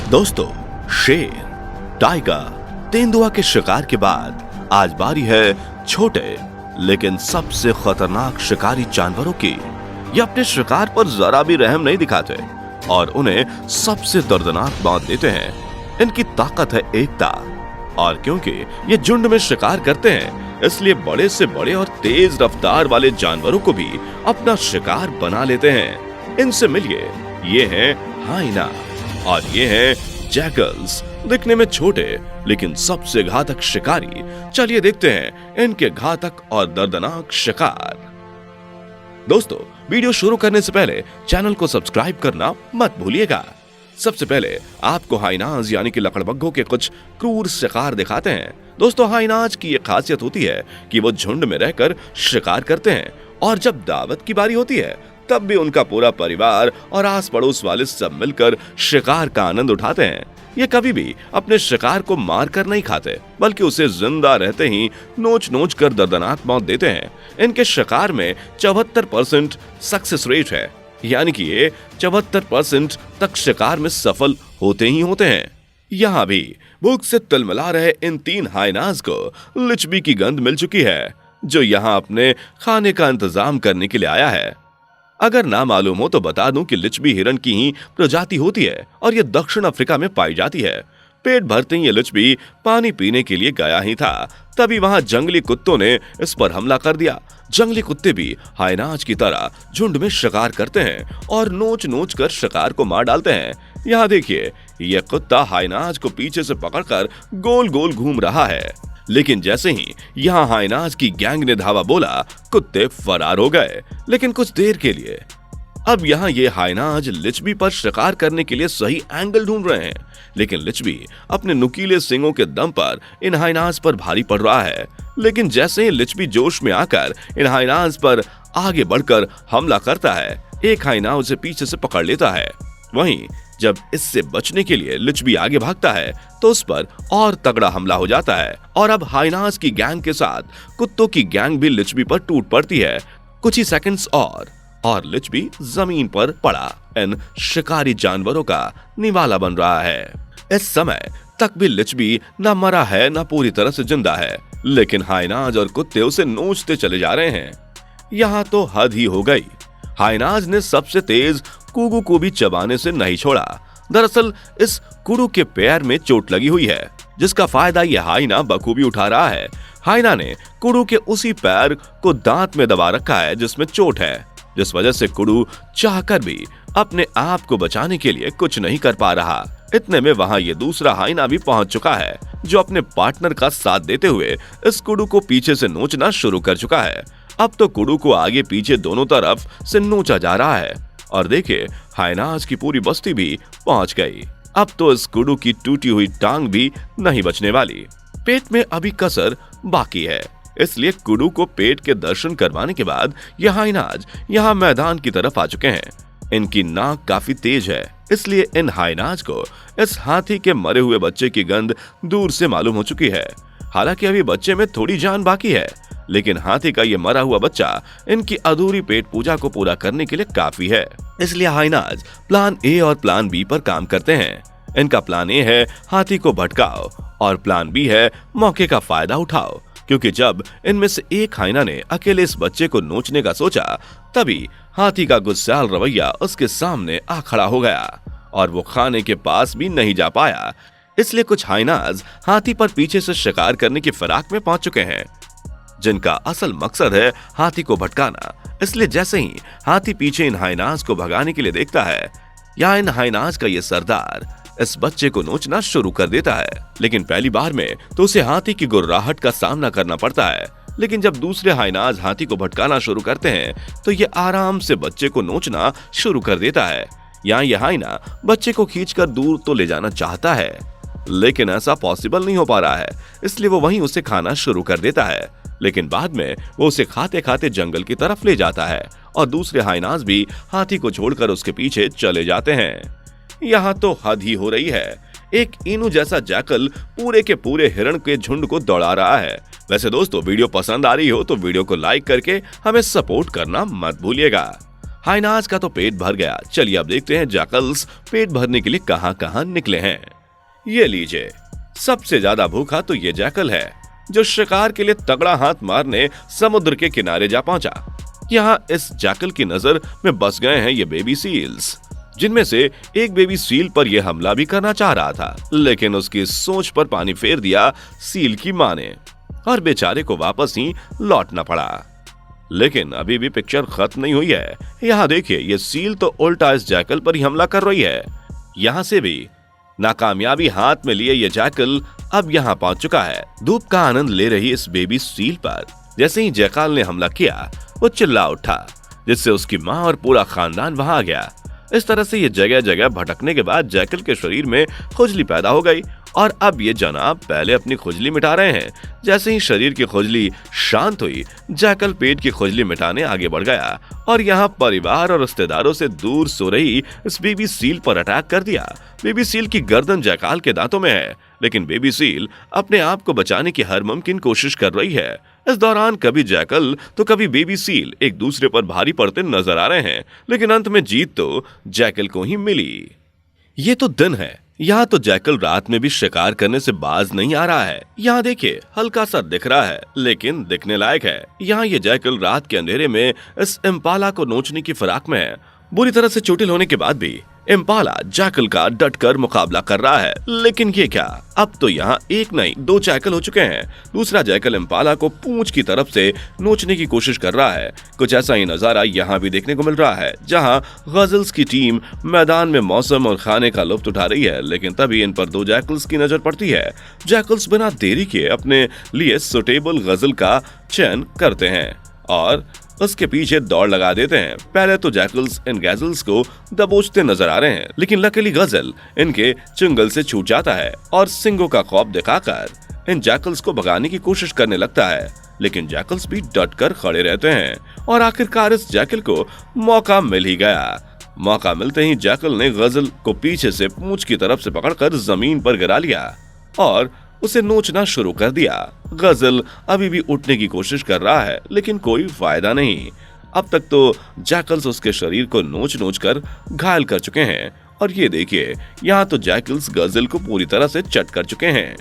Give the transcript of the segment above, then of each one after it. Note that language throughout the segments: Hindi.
दोस्तों, शेर, टाइगर, तेंदुआ के शिकार के बाद आज बारी है छोटे लेकिन सबसे खतरनाक शिकारी जानवरों की। ये अपने शिकार पर जरा भी रहम नहीं दिखाते और उन्हें सबसे दर्दनाक मौत देते हैं। इनकी ताकत है एकता, और क्योंकि ये झुंड में शिकार करते हैं इसलिए बड़े से बड़े और तेज रफ्तार वाले जानवरों को भी अपना शिकार बना लेते हैं। इनसे मिलिए, ये हैं हाइना और ये हैं जैकल्स, दिखने में छोटे लेकिन सबसे घातक शिकारी। चलिए देखते हैं इनके घातक और दर्दनाक शिकार। दोस्तों, वीडियो शुरू करने से पहले चैनल को सब्सक्राइब करना मत भूलिएगा। सबसे पहले आपको हाइनाज यानी कि लकड़बग्घों के कुछ क्रूर शिकार दिखाते हैं। दोस्तों, हाइनाज की एक खासियत होती है कि वो झुंड में रहकर शिकार करते हैं और जब दावत की बारी होती है तब भी उनका पूरा परिवार और आस पड़ोस वाले सब मिलकर शिकार का आनंद उठाते हैं। ये कभी भी अपने शिकार को मार कर नहीं खाते, बल्कि उसे जिंदा रहते ही नोच नोच कर दर्दनाक मौत देते हैं। इनके शिकार में 74% सक्सेस रेट है, यानी कि ये 74% तक शिकार में सफल होते ही होते हैं। यहाँ भी भूख से तिलमिला रहे इन 3 हाइनाज को लिचबी की गंध मिल चुकी है, जो यहाँ अपने खाने का इंतजाम करने के लिए आया है। अगर ना मालूम हो तो बता दूं कि लिचबी हिरन की ही प्रजाति होती है और ये दक्षिण अफ्रीका में पाई जाती है। पेट भरते ही ये लिचबी पानी पीने के लिए गया ही था, तभी वहां जंगली कुत्तों ने इस पर हमला कर दिया। जंगली कुत्ते भी हाइनाज की तरह झुंड में शिकार करते हैं और नोच नोच कर शिकार को मार डालते हैं। यहाँ देखिए, यह कुत्ता हाइनाज को पीछे से पकड़कर गोल गोल घूम रहा है, लेकिन जैसे ही यहाँ हाइनाज की गैंग ने धावा बोला, कुत्ते फरार हो गए, लेकिन कुछ देर के लिए। अब यहाँ ये हाइनाज लिचबी पर शिकार करने के लिए सही एंगल ढूंढ रहे हैं, लेकिन लिचबी अपने नुकीले सींगों के दम पर इन हाइनाज पर भारी पड़ रहा है। लेकिन जैसे ही लिचबी जोश में आकर इन हाइनाज पर आगे बढ़कर हमला करता है, एक हाइना उसे पीछे से पकड़ लेता है। वहीं जब इससे बचने के लिए लिचबी आगे भागता है तो उस पर और तगड़ा हमला हो जाता है और अब हाइनाज की गैंग के साथ कुत्तों की गैंग भी लिचबी पर टूट पड़ती है। कुछ ही सेकंड्स और लिचबी जमीन पर पड़ा इन शिकारी जानवरों का निवाला बन रहा है। इस समय तक भी लिचबी न मरा है न पूरी तरह से जिंदा है, लेकिन हाइनाज और कुत्ते उसे नोचते चले जा रहे हैं। यहाँ तो हद ही हो गई। हाइनाज ने सबसे तेज कुडू को भी चबाने से नहीं छोड़ा। दरअसल इस कुडू के पैर में चोट लगी हुई है, जिसका फायदा यह हाइना बखूबी उठा रहा है। हाइना ने कुडू के उसी पैर को दांत में दबा रखा है जिसमें चोट है, जिस वजह से कुडू चाहकर भी अपने आप को बचाने के लिए कुछ नहीं कर पा रहा। इतने में वहां ये दूसरा हाइना भी पहुंच चुका है, जो अपने पार्टनर का साथ देते हुए इस कुडू को पीछे से नोचना शुरू कर चुका है। अब तो कुडू को आगे पीछे दोनों तरफ से नोचा जा रहा है और देखिए, हाइनाज की पूरी बस्ती भी पहुंच गई। अब तो इस कुडू की टूटी हुई टांग भी नहीं बचने वाली। पेट में अभी कसर बाकी है, इसलिए कुडू को पेट के दर्शन करवाने के बाद यह हाइनाज यहाँ मैदान की तरफ आ चुके हैं। इनकी नाक काफी तेज है, इसलिए इन हाइनाज को इस हाथी के मरे हुए बच्चे की गंध दूर से मालूम हो चुकी है। हालांकि अभी बच्चे में थोड़ी जान बाकी है, लेकिन हाथी का ये मरा हुआ बच्चा इनकी अधूरी पेट पूजा को पूरा करने के लिए काफी है। इसलिए हाइनाज प्लान ए और प्लान बी पर काम करते हैं। इनका प्लान ए है हाथी को भटकाओ और प्लान बी है मौके का फायदा उठाओ, क्योंकि जब इनमें से एक हाइना ने अकेले इस बच्चे को नोचने का सोचा, तभी हाथी का गुस्सैल रवैया उसके सामने आ खड़ा हो गया और वो खाने के पास भी नहीं जा पाया। इसलिए कुछ हाइनाज हाथी पर पीछे से शिकार करने की फिराक में पहुंच चुके हैं, जिनका असल मकसद है हाथी को भटकाना। इसलिए जैसे ही हाथी पीछे इन हाइनाज को भगाने के लिए देखता है, या इन हाइनाज का ये सरदार इस बच्चे को नोचना शुरू कर देता है। लेकिन पहली बार में तो उसे हाथी की गुर्राहट का सामना करना पड़ता है, लेकिन जब दूसरे हाइनाज हाथी को भटकाना शुरू करते हैं तो ये आराम से बच्चे को नोचना शुरू कर देता है। यहाँ यह हाइना बच्चे को खींचकर दूर तो ले जाना चाहता है, लेकिन ऐसा पॉसिबल नहीं हो पा रहा है, इसलिए वो वहीं उसे खाना शुरू कर देता है। लेकिन बाद में वो उसे खाते खाते जंगल की तरफ ले जाता है और दूसरे हाइनाज भी हाथी को छोड़कर उसके पीछे चले जाते हैं। यहाँ तो हद ही हो रही है। एक इनू जैसा जैकल पूरे के पूरे हिरण के झुंड को दौड़ा रहा है। वैसे दोस्तों, वीडियो पसंद आ रही हो तो वीडियो को लाइक करके हमें सपोर्ट करना मत भूलिएगा। हाइनाज का तो पेट भर गया। चलिए अब देखते हैं जैकल्स पेट भरने के लिए कहां कहां निकले हैं। ये लीजिए, सबसे ज्यादा भूखा तो ये जैकल है, जो शिकार के लिए तगड़ा हाथ मारने समुद्र के किनारे जा पहुंचा। यहाँ इस जैकल की नजर में बस गए हैं ये बेबी सील्स, जिनमें से एक बेबी सील पर यह हमला भी करना चाह रहा था, लेकिन उसकी सोच पर पानी फेर दिया सील की मां ने और बेचारे को वापस ही लौटना पड़ा। लेकिन अभी भी पिक्चर खत्म नहीं हुई है। यहाँ देखिए, ये सील तो उल्टा इस जैकल पर ही हमला कर रही है। यहाँ से भी नाकामयाबी हाथ में लिए ये जैकल अब यहाँ पहुंच चुका है। धूप का आनंद ले रही इस बेबी सील पर जैसे ही जैकल ने हमला किया, वो चिल्ला उठा, जिससे उसकी माँ और पूरा खानदान वहां आ गया। इस तरह से ये जगह जगह भटकने के बाद जैकल के शरीर में खुजली पैदा हो गई और अब ये जनाब पहले अपनी खुजली मिटा रहे हैं। जैसे ही शरीर की खुजली शांत हुई, जैकल पेट की खुजली मिटाने आगे बढ़ गया और यहाँ परिवार और रिश्तेदारों से दूर सो रही इस बेबी सील पर अटैक कर दिया। बेबी सील की गर्दन जैकल के दांतों में है, लेकिन बेबी सील अपने आप को बचाने की हर मुमकिन कोशिश कर रही है। इस दौरान कभी जैकल तो कभी बेबी सील एक दूसरे पर भारी पड़ते नजर आ रहे हैं, लेकिन अंत में जीत तो जैकल को ही मिली। ये तो दिन है, यहाँ तो जैकल रात में भी शिकार करने से बाज नहीं आ रहा है। यहाँ देखिए, हल्का सा दिख रहा है लेकिन दिखने लायक है। यहाँ ये जैकल रात के अंधेरे में इस इम्पाला को नोचने की फिराक में है। बुरी तरह से चोटिल होने के बाद भी इम्पाला जैकल का डटकर मुकाबला कर रहा है। लेकिन ये क्या, अब तो यहाँ एक नहीं दो जैकल हो चुके हैं। दूसरा जैकल इम्पाला को पूंछ की तरफ से नोचने की कोशिश कर रहा है। कुछ ऐसा ही नजारा यहाँ भी देखने को मिल रहा है, जहाँ गजल्स की टीम मैदान में मौसम और खाने का लुत्फ उठा रही है। लेकिन तभी इन पर दो जैकल्स की नजर पड़ती है। जैकल्स बिना देरी किए अपने लिए सुटेबल गजल का चयन करते हैं और उसके पीछे दौड़ लगा देते हैं। पहले तो जैकल्स इन गजल्स को दबोचते नजर आ रहे हैं, लेकिन लकीली गजल इनके चुंगल से छूट जाता है और सिंगों का खौफ दिखाकर इन जैकल्स को भगाने की कोशिश करने लगता है। लेकिन जैकल्स भी डटकर खड़े रहते हैं और आखिरकार इस जैकल को मौका मिल ही गया। मौका मिलते ही जैकल ने गजल को पीछे से पूंछ की तरफ से पकड़कर जमीन पर गिरा लिया और उसे नोचना शुरू कर दिया। गजल अभी भी उठने की कोशिश कर रहा है, लेकिन कोई फायदा नहीं। अब तक तो जैकल्स उसके शरीर को नोच नोच कर घायल कर चुके हैं और ये देखिए, यहाँ तो जैकल्स गजल को पूरी तरह से चट कर चुके हैं।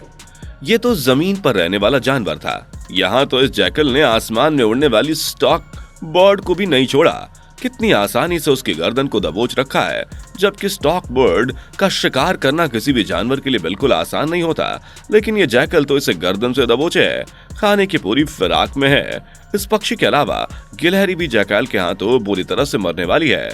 ये तो जमीन पर रहने वाला जानवर था, यहाँ तो इस जैकल ने आसमान में उड़ने वाली स्टॉक बर्ड को भी नहीं छोड़ा। कितनी आसानी से उसकी गर्दन को दबोच रखा है, जबकि स्टॉक बर्ड का शिकार करना किसी भी जानवर के लिए बिल्कुल आसान नहीं होता। लेकिन ये जैकल तो इसे गर्दन से दबोचे है, खाने की पूरी फिराक में है। इस पक्षी के अलावा गिलहरी भी जैकल के हाथों बुरी तरह से मरने वाली है।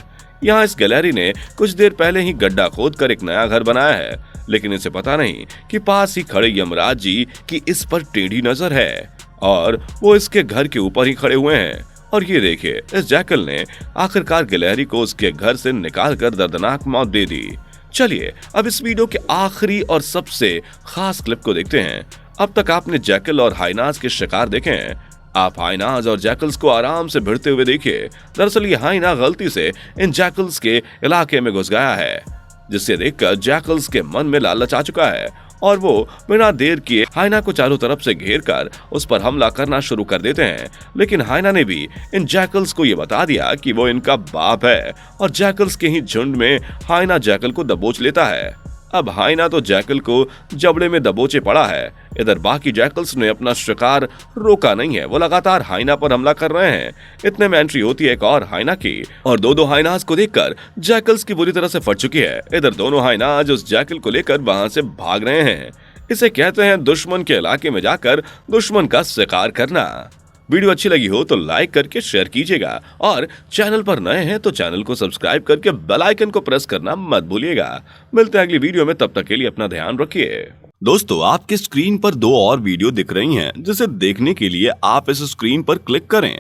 यहाँ इस गिलहरी ने कुछ देर पहले ही गड्ढा खोद कर एक नया घर बनाया है, लेकिन इसे पता नहीं कि पास ही खड़े यमराज जी की इस पर टेढ़ी नजर है और वो इसके घर के ऊपर ही खड़े हुए हैं। और ये देखिए, इस जैकल ने आखिरकार गिलहरी को उसके घर से निकालकर दर्दनाक मौत दे दी। चलिए अब इस वीडियो के आखिरी और सबसे खास क्लिप को देखते हैं। अब तक आपने जैकल और हाइनाज के शिकार देखे हैं। आप हाइनाज और जैकल्स को आराम से भिड़ते हुए देखिए। दरअसल ये हाइना गलती से इन जैकल्स के इलाके में घुस गया है, जिससे देखकर जैकल्स के मन में लालच आ चुका है और वो बिना देर किए हाइना को चारों तरफ से घेर कर उस पर हमला करना शुरू कर देते हैं। लेकिन हाइना ने भी इन जैकल्स को ये बता दिया कि वो इनका बाप है और जैकल्स के ही झुंड में हाइना जैकल को दबोच लेता है। अब हाइना तो जैकल को जबड़े में दबोचे पड़ा है। इधर बाकी जैकल्स ने अपना शिकार रोका नहीं है, वो लगातार हाइना पर हमला कर रहे हैं। इतने में एंट्री होती है एक और हाइना की और दो हाइनास को देखकर जैकल्स की बुरी तरह से फट चुकी है। इधर दोनों हाइनाज उस जैकल को लेकर वहां से भाग रहे हैं। इसे कहते हैं दुश्मन के इलाके में जाकर दुश्मन का शिकार करना। वीडियो अच्छी लगी हो तो लाइक करके शेयर कीजिएगा और चैनल पर नए हैं तो चैनल को सब्सक्राइब करके बेल आइकन को प्रेस करना मत भूलिएगा। मिलते हैं अगली वीडियो में, तब तक के लिए अपना ध्यान रखिए। दोस्तों, आपके स्क्रीन पर दो और वीडियो दिख रही हैं, जिसे देखने के लिए आप इस स्क्रीन पर क्लिक करें।